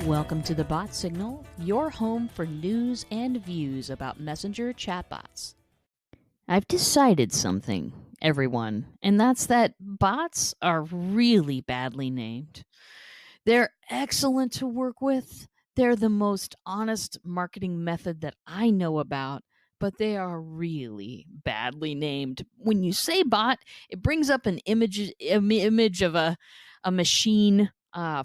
Welcome to the Bot Signal, your home for news and views about messenger chatbots. I've decided something, everyone, and that's that bots are really badly named. They're excellent to work with. They're the most honest marketing method that I know about, but they are really badly named. When you say bot, it brings up an image of a machine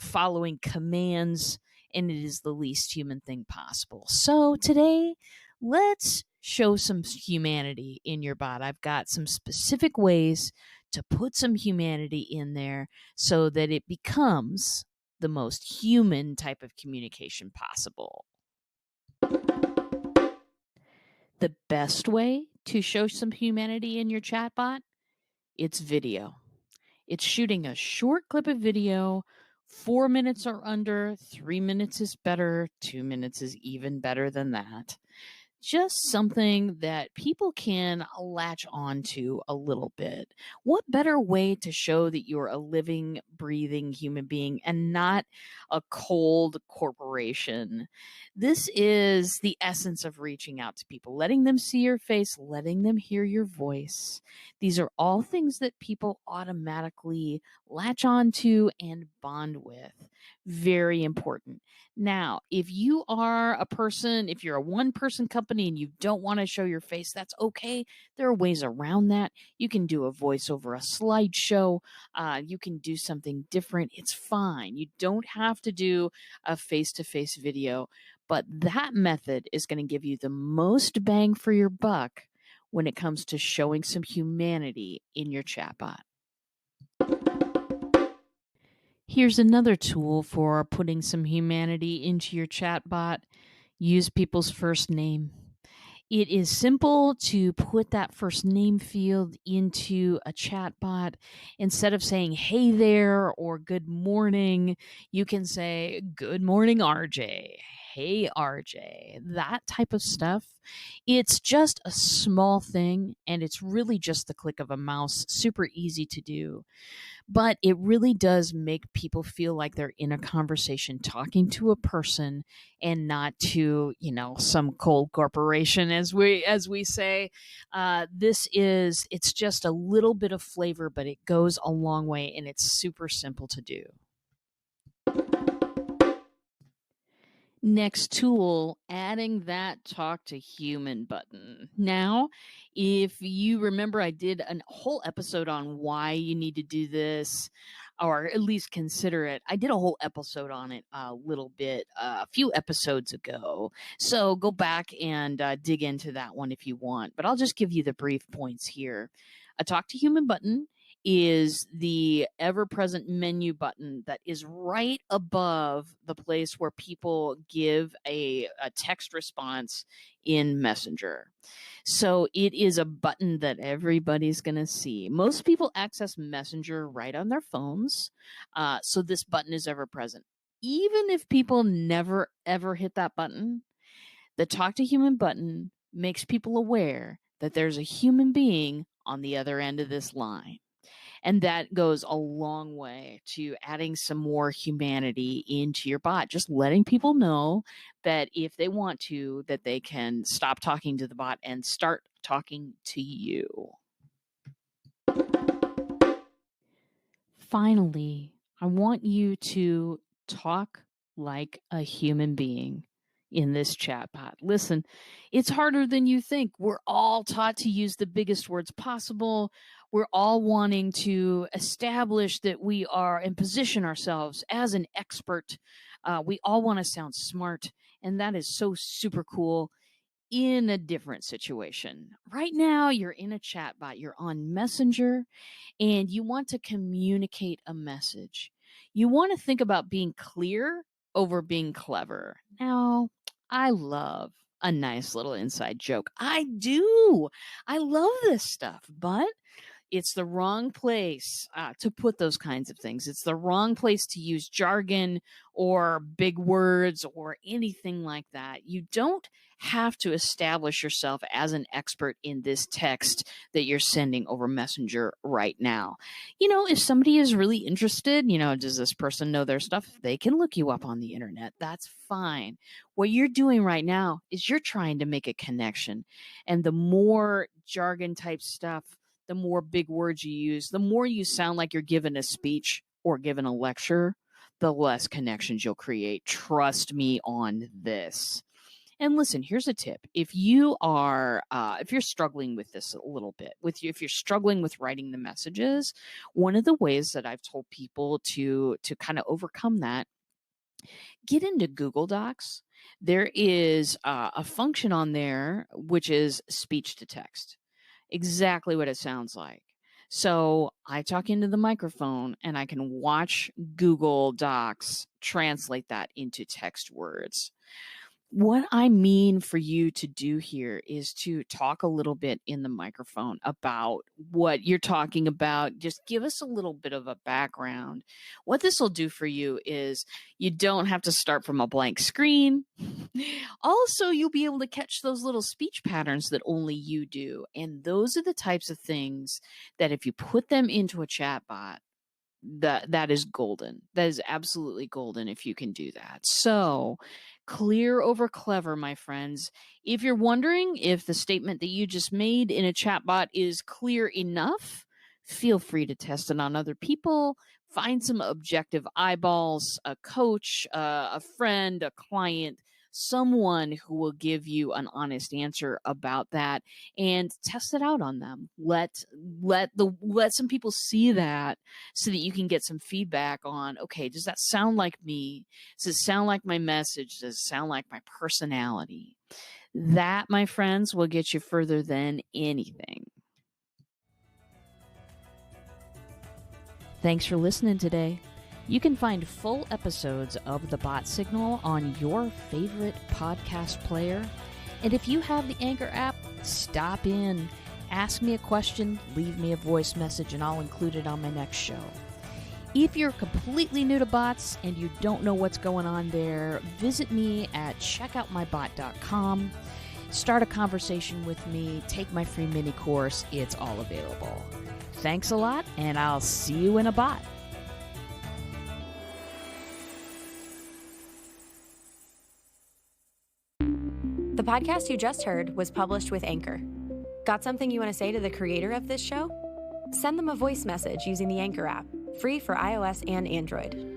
following commands, and it is the least human thing possible. So today, let's show some humanity in your bot. I've got some specific ways to put some humanity in there so that it becomes the most human type of communication possible. The best way to show some humanity in your chatbot, it's video. It's shooting a short clip of video, 4 minutes or under, 3 minutes is better, 2 minutes is even better than that. Just something that people can latch on to a little bit. What better way to show that you're a living, breathing human being and not a cold corporation? This is the essence of reaching out to people, letting them see your face, letting them hear your voice. These are all things that people automatically latch on to and bond with. Very important. Now, if you are a person, if you're a one person company and you don't want to show your face, that's okay. There are ways around that. You can do a voice over a slideshow. You can do something different. It's fine. You don't have to do a face to face video, but that method is going to give you the most bang for your buck when it comes to showing some humanity in your chatbot. Here's another tool for putting some humanity into your chatbot. Use people's first name. It is simple to put that first name field into a chatbot. Instead of saying, hey there, or good morning, you can say, good morning, RJ. Hey, RJ. That type of stuff. It's just a small thing, and it's really just the click of a mouse. Super easy to do. But it really does make people feel like they're in a conversation talking to a person and not to, some cold corporation, as we say. It's just a little bit of flavor, but it goes a long way, and it's super simple to do. Next tool, adding that talk to human button. Now, if you remember, I did a whole episode on why you need to do this, or at least consider it. I did a whole episode on it a few episodes ago. So go back and dig into that one if you want. But I'll just give you the brief points here. A talk to human button is the ever-present menu button that is right above the place where people give a text response in Messenger. So it is a button that everybody's going to see. Most people access Messenger right on their phones, so this button is ever present. Even if people never, ever hit that button, the Talk to Human button makes people aware that there's a human being on the other end of this line. And that goes a long way to adding some more humanity into your bot. Just letting people know that if they want to, that they can stop talking to the bot and start talking to you. Finally, I want you to talk like a human being in this chatbot. Listen, it's harder than you think. We're all taught to use the biggest words possible. We're all wanting to establish that we are and position ourselves as an expert. We all want to sound smart, and that is so super cool in a different situation. Right now, you're in a chatbot, you're on Messenger, and you want to communicate a message. You want to think about being clear over being clever. Now, I love a nice little inside joke. I do. I love this stuff, but It's the wrong place to put those kinds of things. It's the wrong place to use jargon or big words or anything like that. You don't have to establish yourself as an expert in this text that you're sending over Messenger right now. If somebody is really interested, does this person know their stuff? They can look you up on the internet. That's fine. What you're doing right now is you're trying to make a connection. And the more jargon type stuff, the more big words you use, the more you sound like you're giving a speech or giving a lecture, the less connections you'll create. Trust me on this. And listen, here's a tip. If you're struggling with this a little bit, if you're struggling with writing the messages, one of the ways that I've told people to kind of overcome that, get into Google Docs. There is a function on there which is speech to text. Exactly what it sounds like. So I talk into the microphone and I can watch Google Docs translate that into text words. What I mean for you to do here is to talk a little bit in the microphone about what you're talking about. Just give us a little bit of a background. What this will do for you is you don't have to start from a blank screen. Also, you'll be able to catch those little speech patterns that only you do. And those are the types of things that if you put them into a chatbot, that is golden. That is absolutely golden if you can do that. So clear over clever, my friends. If you're wondering if the statement that you just made in a chatbot is clear enough, feel free to test it on other people. Find some objective eyeballs, a coach, a friend, a client, someone who will give you an honest answer about that, and test it out on them. Let some people see that so that you can get some feedback on, okay, does that sound like me? Does it sound like my message? Does it sound like my personality? That, my friends, will get you further than anything. Thanks for listening today. You can find full episodes of The Bot Signal on your favorite podcast player. And if you have the Anchor app, stop in, ask me a question, leave me a voice message, and I'll include it on my next show. If you're completely new to bots and you don't know what's going on there, visit me at checkoutmybot.com. Start a conversation with me, take my free mini course. It's all available. Thanks a lot, and I'll see you in a bot. The podcast you just heard was published with Anchor. Got something you want to say to the creator of this show? Send them a voice message using the Anchor app, free for iOS and Android.